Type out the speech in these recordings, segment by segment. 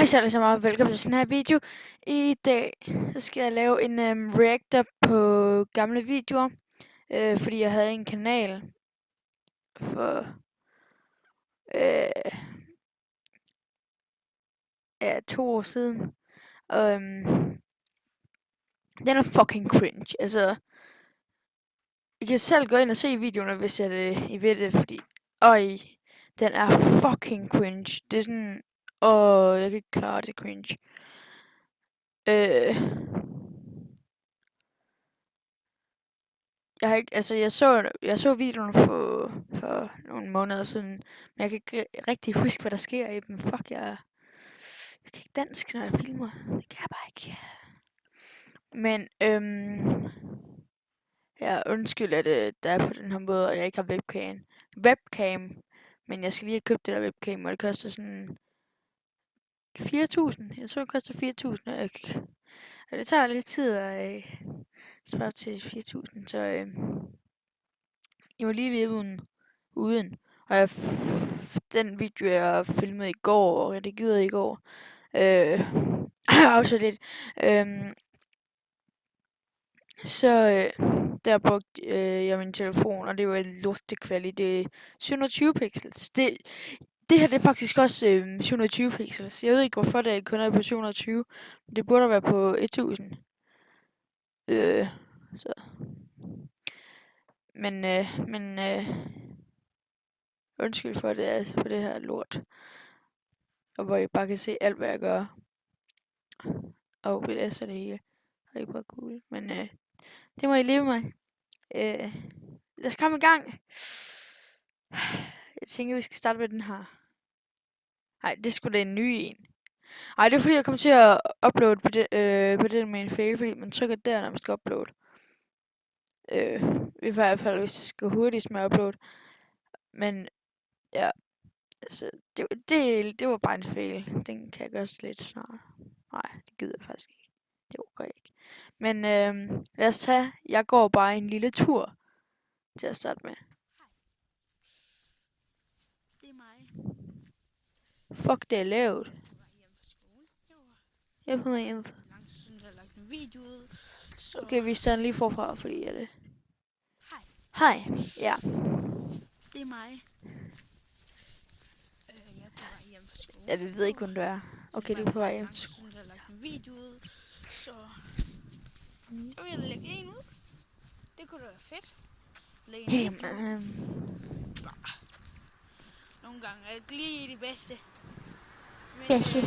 Hej så alle sammen, og velkommen til den her video. I dag så skal jeg lave en reactor på gamle videoer, fordi jeg havde en kanal for ja, 2 år siden. Og den er fucking cringe. Altså, I kan selv gå ind og se videoerne, hvis I ved det, fordi den er fucking cringe. Det er sådan, jeg kan ikke klare det cringe. Jeg har ikke, altså jeg så videoen for nogle måneder siden, men jeg kan ikke rigtig huske, hvad der sker i dem. Fuck, jeg kan ikke dansk, når jeg filmer. Det kan jeg bare ikke. Men jeg undskyld, at der er på den her måde, og jeg ikke har webcam. Men jeg skal lige have købt det der webcam, og det koster sådan 4.000. Jeg tror, det koster 4.000, og det tager lidt tid at spare op til 4.000, så jeg var lige leve uden. Og den video, jeg filmede i går og redigerede i går, også lidt, så der brugte jeg min telefon, og det var en lortekvalitet. Det er 720 pixels. Det her det er faktisk også 720 pixels. Jeg ved ikke, hvorfor det kun er på 720. Det burde være på 1000. Så. Men undskyld for det, altså på det her lort. Og hvor I bare kan se alt, hvad jeg gør. Og OBS og det hele. Og det er bare cool. Men det må I leve med. Lad os komme i gang. Jeg tænker, vi skal starte med den her. Nej, det skulle da en ny en. Nej, det er fordi, jeg kom til at uploade på det med en fail, fordi man trykker der, når man skal uploade. I hvert fald, hvis det skal hurtigst med at uploade. Men ja, altså, det var bare en fail. Den kan jeg gøre lidt snart. Nej, det gider jeg faktisk ikke. Det overgår jeg ikke. Men lad os tage, jeg går bare en lille tur til at starte med. Det er mig. Fuck, det er lavet. Jeg er på vej hjem. Lang tid siden, jeg har lagt en video ud. Så... Okay, vi starter lige forfra, fordi er det. Hej. Hej, ja. Det er mig. Jeg er på vej hjem fra skole. Ja, vi ved ikke, hvem du er. Okay, du er på vej hjem. Lang tid siden, jeg har lagt en video ud. Så vil jeg lægge en ud. Det kunne da være fedt. Lægge en video. Nogle gange er det lige det bedste. Men, Bedste.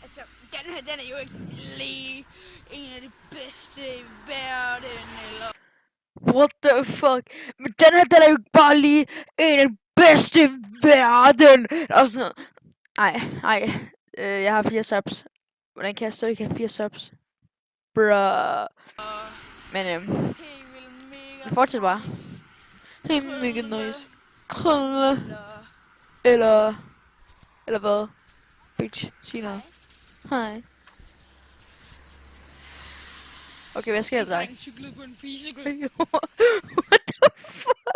altså, den her, den er jo ikke lige en af de bedste i verden, eller... What the fuck? Men den her, den er jo ikke bare lige en af de bedste i verden. Og sådan noget. Nej. Jeg har 4 subs. Hvordan kan jeg stadig have 4 subs? Bruh. Men vi fortsætter bare. Helt mega nice. Krølle. Eller hvad? Bitch, sig noget. Hej. Okay, hvad sker der dig? En cykel på en bicykel. What the fuck?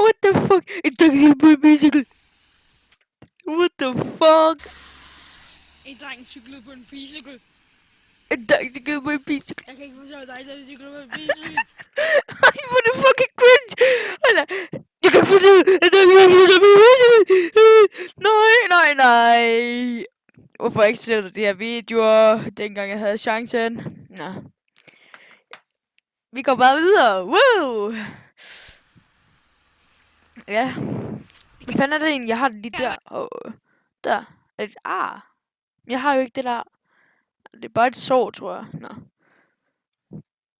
What the fuck? En taxi på en bicykel. What the fuck? En dreng cyklede på en bicykel. En taxi på en bicykel. Jeg kan ikke forstå dig, der cykler på en bicykel. Ej, hvor er det fucking cringe. Eller, jeg kan ikke forstå, at der er en bicykel. Nej. Hvorfor ikke sætte de her videoer, dengang jeg havde chancen? Nå. Vi går bare videre. Woo! Ja. Hvad fanden er det egentlig? Jeg har det lige der. Og der. Er det et ar? Jeg har jo ikke det der. Det er bare et sår, tror jeg. Nå.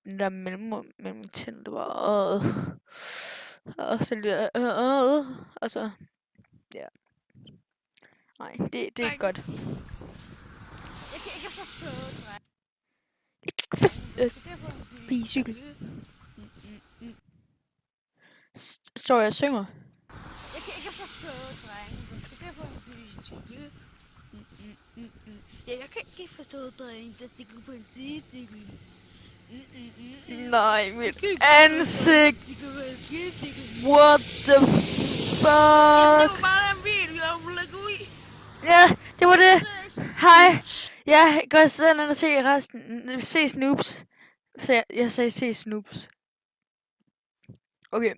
Den der mellem tænder, det var og så lidt og så ja. Nej, det er ikke godt. Jeg kan ikke forstå dig. Jeg kan ikke forstå bicykel. Står jeg og synger? Jeg kan ikke forstå drenge. Det er på en bicykel. Ja, jeg kan ikke forstå drenge, der cykler på en cykel. Nej, mit ansigt. What the fuck? Det var bare en video. Ja, det var det. Hej. Ja, gå sådan og se resten. Se Snoops. Jeg sagde se Snoops. Okay,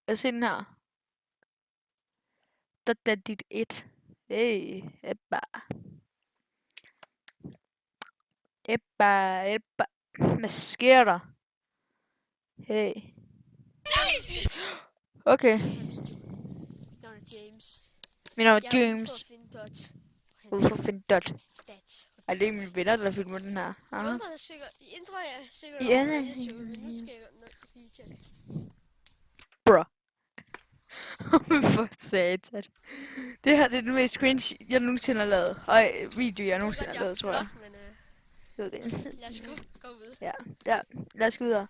jeg ser den her. Det er dit et. Hey, ebba. Ebba, ebba. Hvad sker der? Hey. Okay, Mit navn er James. mit navn er Jeg er ude James. for at finde Dot. Hvorfor finde Dot? Dat. Ej, det er mine venner, der filmer den her. I Aha. undrer er sikkert, I indre er sikkert Ja, over ja, YouTube, men nu skal jeg nok vise jer det. Bro. For satan. Det her det er den mest cringe, jeg nogensinde har lavet. Og video, jeg Jeg ved nogensinde godt, har lavet, tror jeg. flot, men Okay. lad os gå ud. Ja, lad os gå videre.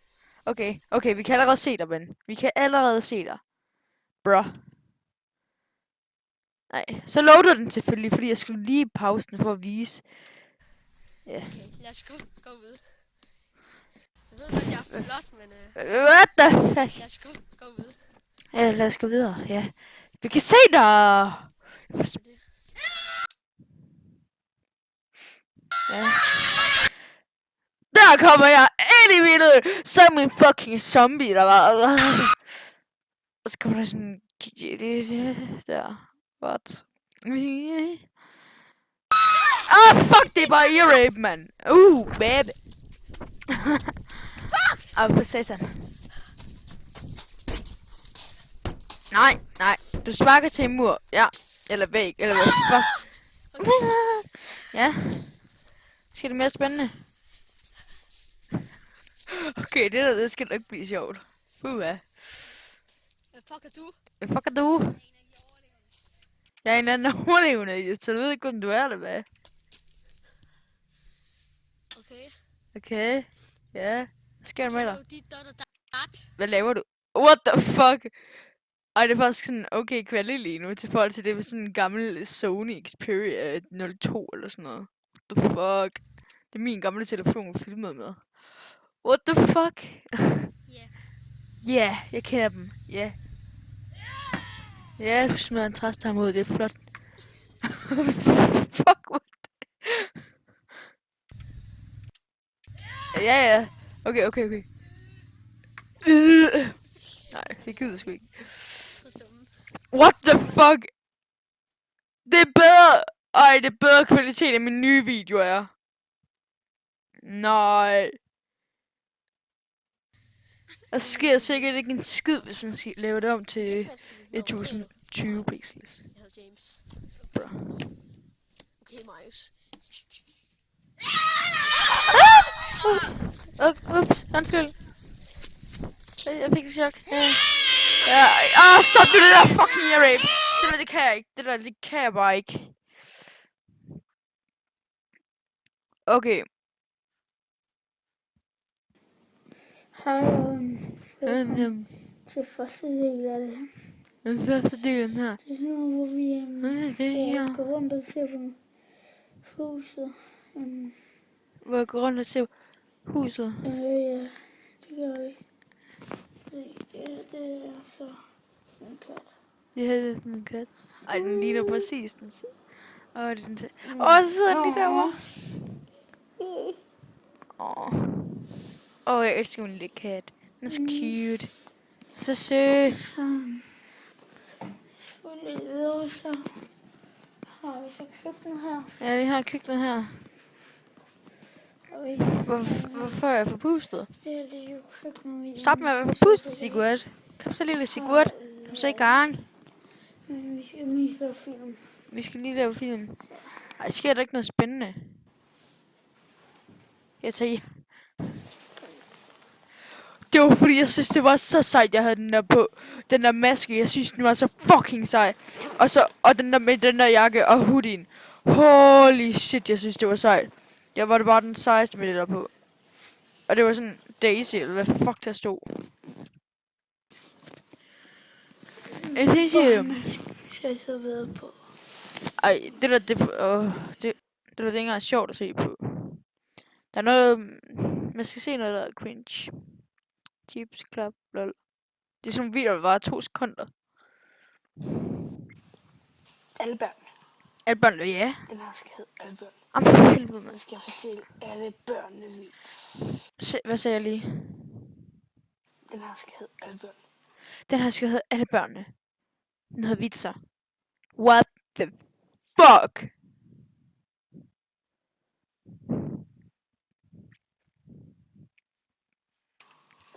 Okay, vi kan allerede se dig, ven. Vi kan allerede se dig. Bro. Nej, så loader den selvfølgelig, fordi jeg skulle lige pause den for at vise. Ja. Okay, lad os gå ud. Jeg ved godt, jeg er flot, men What the fuck? lad os gå ud. Ja, lad os gå videre, ja. Vi kan se dig! Ja. Der kommer jeg ind i billedet, som en fucking zombie, der var. Og så kommer der sådan... Der. What? Fuck, det er bare ear-rape, mand. Baby. Fuck! For satan. Nej. Du sparker til en mur. Ja. Eller væg, eller hvad fuck. Ja. Skal det mere spændende? Okay, det skal nok blive sjovt. Hvad fuck er du? Hvad fuck er du? Jeg er en anden overlevende, så du ved ikke, hvem du er, eller hvad? Okay. Okay. Ja. Hvad sker der med dig? Hello, dit Dot og Dat. Hvad laver du? What the fuck? Ej, det er faktisk sådan okay kvalitet lige nu, til forhold til det med sådan en gammel Sony Xperia 02 eller sådan noget. What the fuck? Det er min gamle telefon, jeg filmede med. What the fuck? Ja. Ja, jeg kender dem. Ja. Ja, du smider en træstam ud, det er flot. Fuck, what? Ja. Okay. Nej, det gider sgu ikke. Så dumme. What the fuck? Det er bedre. Ej, det er bedre kvalitet end min nye video er. Nej. Der sker sikkert ikke en skid, hvis man skal lave det om til 1020 pixels. Jeg hedder James. Bro. Okay, Marius. Ups, undskyld. Jeg fik et chok. Ja. Stop det der fucking ear rape. Det kan jeg ikke. Det kan jeg bare ikke. Okay. Hej, velkommen til første del af det her. Den første del her. Det er sådan noget, hvor vi går rundt og ser på huset. Hvor jeg går rundt og ser huset. Ja, det gør vi. Det er så en kat. Det her er sådan en kat. Ej, den ligner præcis den. Den så sidder den lige derovre. Jeg elsker min lille kat. Den er så cute. Så sød. Så skulle lidt videre, så har vi så køkkenet her. Ja, vi har køkkenet her. Og vi, Hvorfor er jeg forpustet? det er det jo køkkenet. Vi Stop med at være forpustet, Sigurd. Kom så, lille Sigurd. Kom så i gang. Men vi skal mest lave film. Vi skal lige lave film. Ej, sker der ikke noget spændende? Jeg tager i. Det var fordi, jeg synes, det var så sejt, jeg havde den der på. Den der maske, jeg synes, den var så fucking sej. Og den der med den der jakke og hoodien. Holy shit, jeg synes, det var sejt. Jeg var det bare den sejeste med det der på. Og det var sådan Daisy, eller hvad fuck der stod. Jeg synes, Skal jeg så videre på. ej, det der, det der ikke engang sjovt at se på. Der er noget, man skal se noget, der er cringe. Chips Club, lol. Det er sådan en video, der varer 2 sekunder. Albert. Alle børn, ja. Den her skal hedde alle børn. Jamen for helvede, mand. Jeg skal fortælle alle børnene vits. Hvad sagde jeg lige? Den her skal hedde alle børn. Den her skal hedde alle børnene. Den hedder vitser. What the fuck?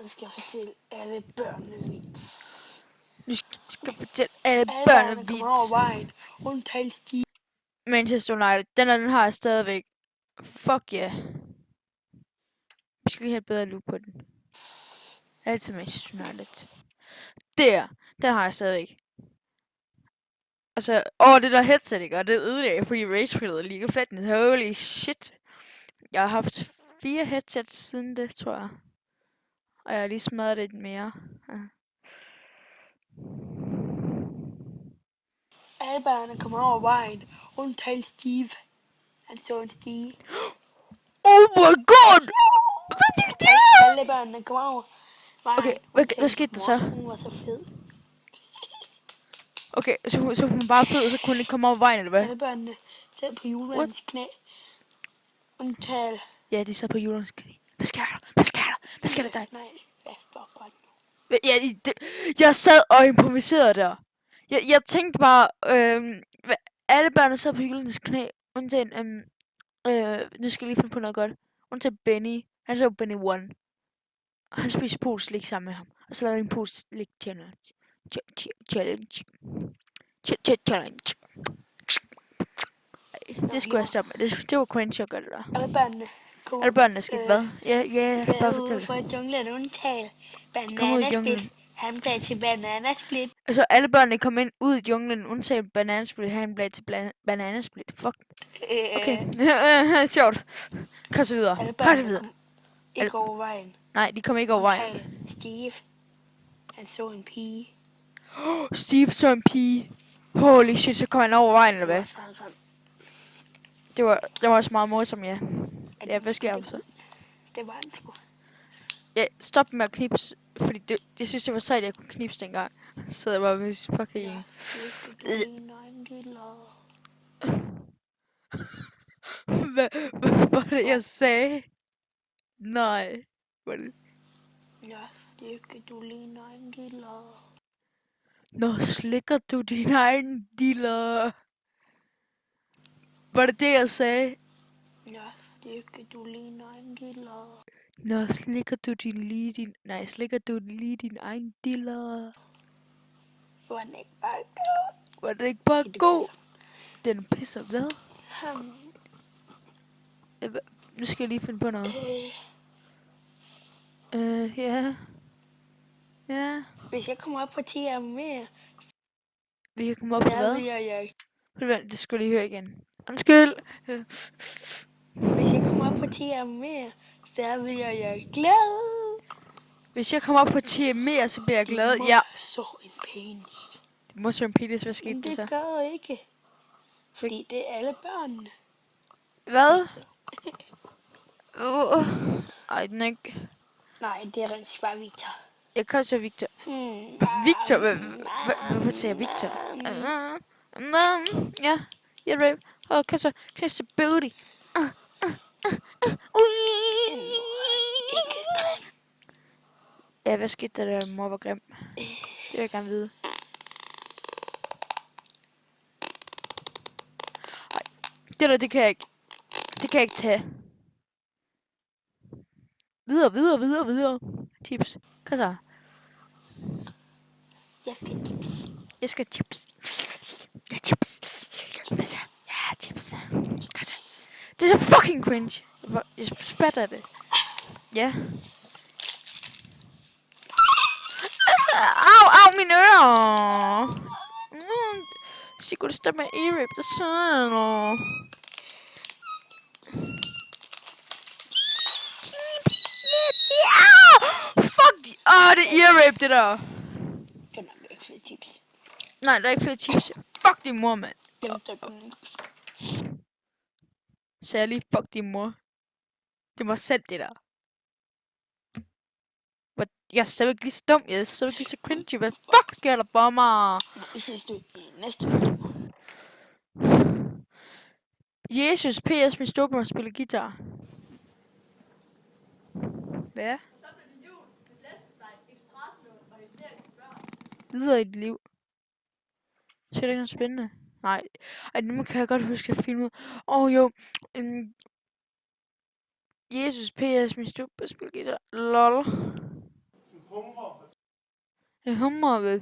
Jeg skal fortælle alle børnene vits. Nu skal jeg fortælle alle Alle børnene børnene kommer over vits. vejen. Undtagen Stig. Manchester United. Den har jeg stadigvæk. Fuck yeah. Vi skal lige have et bedre look på den. Altid Manchester United. Den har jeg stadigvæk. Altså, det der headset, ikke? Og det ødelagde, fordi Rage spillede League of Legends. Holy shit. Jeg har haft 4 headsets siden det, tror jeg. Og jeg har lige smadret lidt mere. Ja. Alle børnene kommer over vejen. Undtagen Steve. Han så en stige. Oh my god! Hvad er det? Alle børnene kommer over vejen. Okay, undtagen hvad skete der så? mor. Hun var så fed. Okay, så hun bare fed, og så kunne hun ikke komme over vejen, eller hvad? Alle børnene sad på julemandens knæ. Undtagen. Ja, de sad på julens knæ. Hvad sker der? Hvad sker der? Hvad sker der dig? Nej, hvad fuck var det nu? Jeg sad og improviserede der. Jeg tænkte bare, alle børnene sad på julens knæ, undtagen, nu skal jeg lige finde på noget godt. Undtagen Benny. Han så Benny 1. Og han spiste polslik sammen med ham. Og så lavede han en polslik challenge. Challenge. Det skulle jeg stoppe med. Det var cringe at gøre det der. Alle børnene kom Alle børnene skete hvad? Ja, bare ude fortæl. for junglen undtagen. Kom ud i junglen. Bananasplit. Han blev til bananasplit. Altså, alle børnene kom ind ud i junglen, undtagen Bananasplit. Han blev til Bananasplit. Fuck. Okay. Sjovt. Kom så videre. Alle Kom så børnene videre. kom ikke over vejen. Nej, de kom ikke over vejen. Undtagen Steve. Han så en pige. Steve så en pige. Holy shit, så kom han over vejen, eller hvad? Det var også meget morsomt, ja. Ja, hvad sker der så? Det var han sgu. Ja, stop med at knipse, fordi det synes jeg var sejt, at jeg kunne knipse dengang. Så jeg bare med fucking... Hvad var det, jeg sagde? Nej. Var det... Ja, det du ligner en dealer. Nå, slikker du din egen dealer? Var det det, jeg sagde? Ja, du ligner en dealer. Nå, slikker du lige din egen dealer? Var den ikke bare god? Var det ikke bare god? Den pisser hvad? Nu skal jeg lige finde på noget. Ja. Ja. Hvis jeg kommer op på 10 år mere, Vi kan komme op på så hvad? vil jeg... Det skulle jeg lige høre igen. Undskyld. Hvis jeg kommer op på 10 år mere, så vil jeg glad. Hvis jeg kommer op på 10 mere, så bliver jeg glad. Du Ja. så en penis. Det må så en penis. Hvad skete Men der så? det gør ikke. Fordi det er alle børnene. Hvad? Ej, den er ikke... Nej, det er rent bare Victor. Jeg kan også høre Victor. Victor? Hvorfor siger jeg Victor? Ja. Ja, rape. Og kan så knæft til booty. Ja, hvad skete der, mor var grim? Det vil jeg gerne vide. Ej, det kan jeg ikke. Det kan jeg ikke tage. Videre. Tips. Hvad så? Jeg skal tips. Jeg skal chips. Ja, chips. Hvad så? Ja, chips. Hvad så? Det er så fucking cringe. Jeg spatter det. Ja. Au, mine ører. Sigurd, stop med ear-rip. Det er sådan. Fuck! Det er ear-rape, det der. Den har ikke flere tips. Nej, der er ikke flere chips. Fuck din mor, mand. Jeg forstår kun. Så jeg lige, fuck din mor. Det var selv det der. Jeg er stadigvæk lige så dum. Jeg er stadigvæk lige så cringy. Hvad fuck sker der for mig? Vi ses du i næste video. Jesus PS med Storbror spiller guitar. Hvad? Det lyder i dit liv. Så er det ikke noget spændende. Nej. Ej, nu kan jeg godt huske at filme. Jo. Jesus PS med Storbror spiller guitar. Lol. Jeg hummer ved.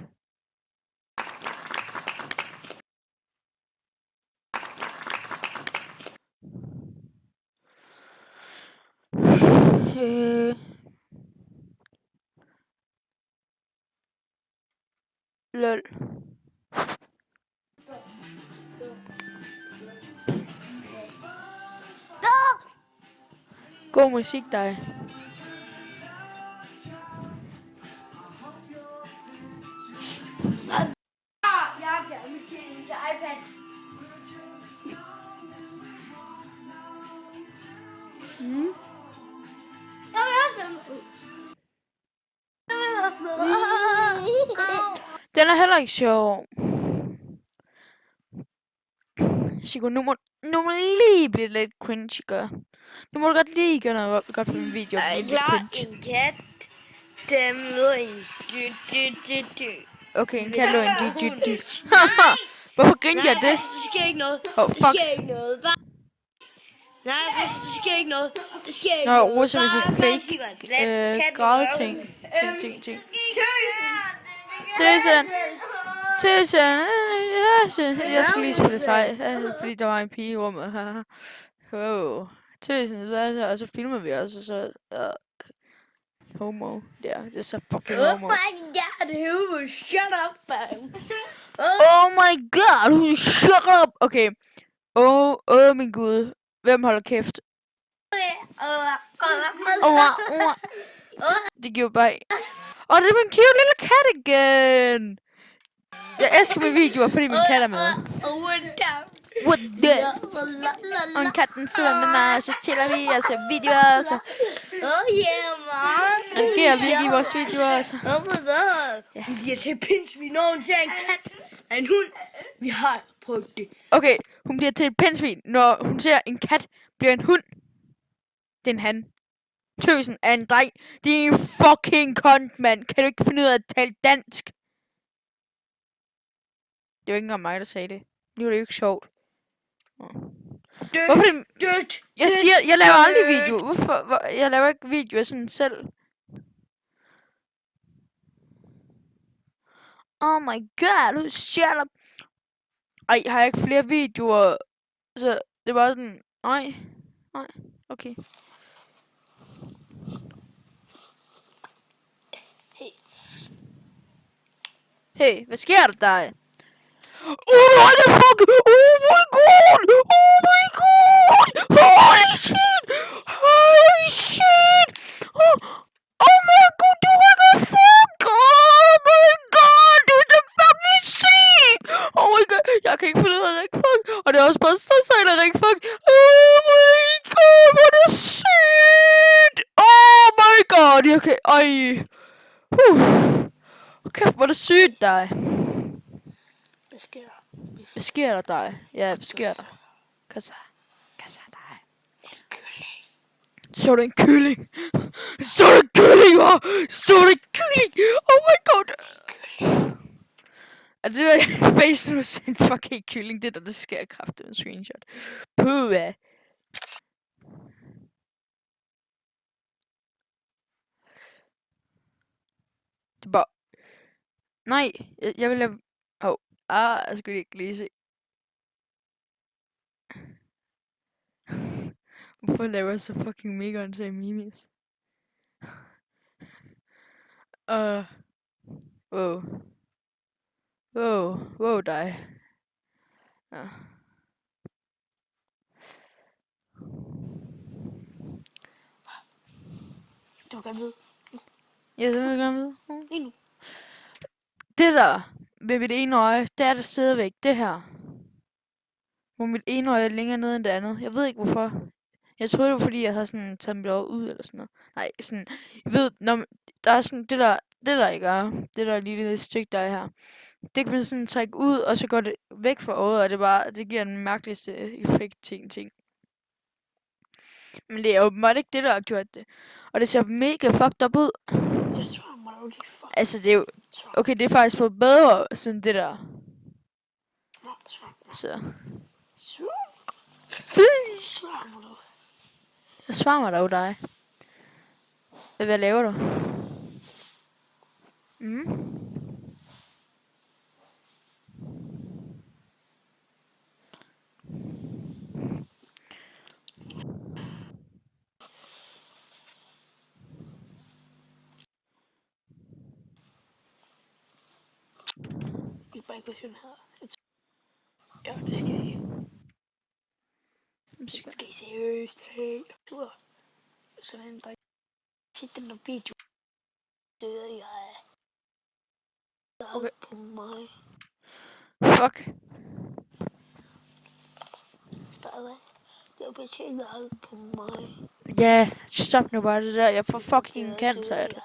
Lol. God musik, dig. Jeg har fjernet mit tv til iPad. Jeg vil også have Den er heller ikke sjov. Sigurd, nu må lige blive lidt cringe, gør. Nu må du godt lige gøre noget godt for min video. Jeg Lidt er klar, cringe. en kat. Den lyder en dy. Okay, en kat lå en dy. Hvorfor grinte jeg det? Det sker ikke noget. Oh, Det fuck. sker ikke noget. Nej, det sker ikke noget. Det sker ikke Nå, noget. Rosa, hvis Bare det fake Sigurd, lad katten græde røre. ting. Tøsen. Jeg skulle lige spille sej, fordi der var en pige i rummet. Tøsen, og så filmer vi også, og så... homo. Ja, det er så fucking Oh homo. my god, who shut up, man. Oh my god, shut up! Okay. Min gud. Hvem holder kæft? Det giver bare... det er min cute lille kat igen! Jeg elsker mine videoer, fordi min kat er med. What the? Og en katten sidder med mig, og så chiller vi, og ser videoer, og så reagerer vi ikke i vores videoer, og så... Vi bliver til pindsvin, når hun ser en kat af en hund. Vi har prøvet det. Okay, hun bliver til et pindsvin, når hun ser en kat bliver en hund. Det er en han. Tøsen er en dreng. Det er en fucking kont, mand. Kan du ikke finde ud af at tale dansk? Det var ikke engang mig, der sagde det. Nu er det jo ikke sjovt. Hvorfor det? Dødt. Jeg siger, jeg laver aldrig video. Hvorfor? Jeg laver ikke videoer sådan selv. Oh my god, shut up. Ej, har jeg ikke flere videoer? Så det var sådan, nej, okay. Hey, hvad sker der dig? Oh my fuck! Oh my god! Oh my god! Holy shit! Holy shit! Oh my god, du rykker fuck! Oh my god, du er fucking syg! Oh my god, jeg kan ikke finde ud af at række fuck. Og det er også bare så sejt at række fuck. Oh my god, hvor er det sygt! Oh my god, jeg kan... Ej. Kæft, hvor er det sygt dig. Hvad sker der dig? Ja, hvad sker der? Hvad så dig? Så er du en kylling. Så er du en kylling, hva'? Så er du en kylling. Oh my god. Er det der face, når du ser en fucking kylling? Det der, det sker kraftigt en screenshot. Puh, ja. Det er bare... Nej, jeg vil lave... jeg skulle ikke lige se. Hvorfor laver jeg så fucking mega åndssvage memes? Wow, dig. Ja. Du kan vide. Ja, det vil jeg gerne vide. Lige nu. Det der ved mit ene øje, det er der stadigvæk. Det her. Hvor mit ene øje er længere nede end det andet. Jeg ved ikke hvorfor. Jeg troede det var fordi, jeg havde sådan taget mit øje ud eller sådan noget. Nej, sådan... Jeg ved, når der er sådan det der... det der ikke er, det der lille stykke, der er her, det kan man sådan trække ud, og så går det væk fra øjet, og det giver den mærkeligste effekt til en ting. Men det er åbenbart ikke det, der har gjort det. Og det ser mega fucked up ud. Jeg svarer mig dog lige fuck. Altså, det er jo... Okay, det er faktisk blevet bedre, sådan det der. Så... Svar mig dog. Jeg svarer mig dog dig. Hvad laver du? Mm? I bare ikke sådan her. Ja, det skal I. Det skal I seriøst. Hey, du sådan en dreng. Se den der video. Det ved jeg. Okay. På mig. Fuck. Stadig. Det er betænkt på mig. Ja, stop nu bare det der. Jeg får fucking cancer af det.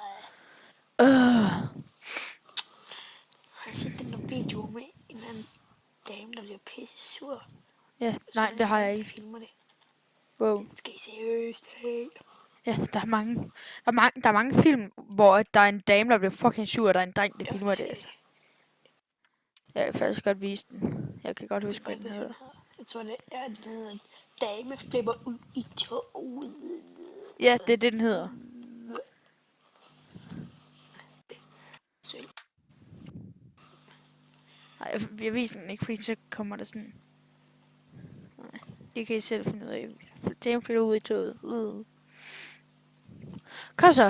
Har jeg set den der video med en eller anden dame, der bliver pisse sur? Ja, nej, det har jeg ikke. Filmer det. Wow. Skal I seriøst? Hey. Ja, der er mange film, hvor der er en dame, der bliver fucking sur, og der er en dreng, der filmer det, altså. Jeg vil faktisk godt vise den. Jeg kan godt huske, hvad den hedder. Jeg tror, det er, den hedder Dame flipper ud i toget. Ja, det er det, den hedder. Nej, jeg viser den ikke, fordi så kommer der sådan... Nej, det kan I selv finde ud af. Dame flipper ud i toget. Kom så.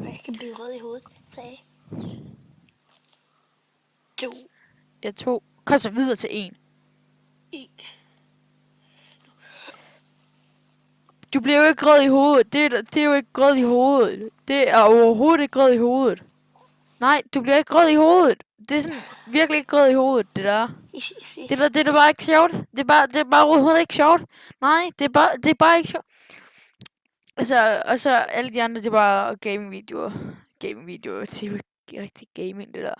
Jeg kan blive rød i hovedet, sagde jeg. 2. Ja, 2. Kom så videre til 1. 1. Du bliver jo ikke rød i hovedet. Det er jo ikke rød i hovedet. Det er overhovedet ikke rød i hovedet. Nej, du bliver ikke rød i hovedet. Det er sådan virkelig ikke rød i hovedet, det der. Det er bare ikke sjovt. Det er bare overhovedet ikke sjovt. Nej, det er bare ikke sjovt. Altså, og så alle de andre, det er bare gaming-videoer. Gaming-videoer, det er jo ikke rigtig gaming, det der.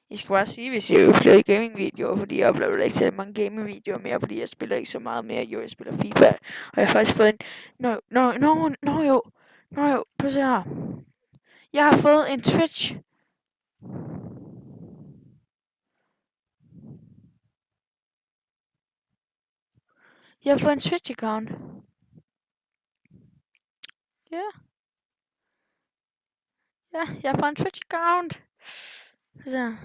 Jeg skal bare sige, hvis jeg vil flere gaming-videoer, fordi jeg uploader ikke så mange gaming-videoer mere, fordi jeg spiller ikke så meget mere. Jo, jeg spiller FIFA, og jeg har faktisk fået en... Nå jo, prøv at se her. Jeg har fået en Twitch. Jeg har fået en Twitch-account. Ja. Ja, jeg har fået en Twitch-account. Så.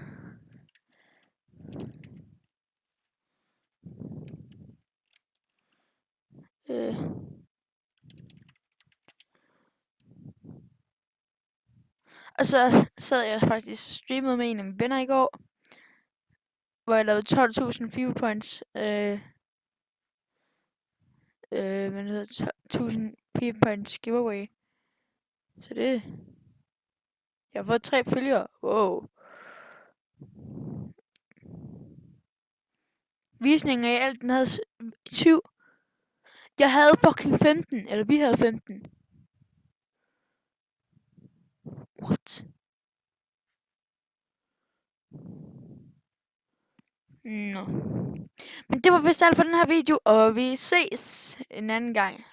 Og så sad jeg faktisk og streamede med en af mine venner i går, hvor jeg lavede 12.000 view points. Men det hedder 1000 view points giveaway. Så det... Jeg har fået 3 følgere. Wow. Visningen i alt, den havde 7. Jeg havde fucking 15. Eller vi havde 15. What? Nå. Men det var vist alt for den her video, og vi ses en anden gang.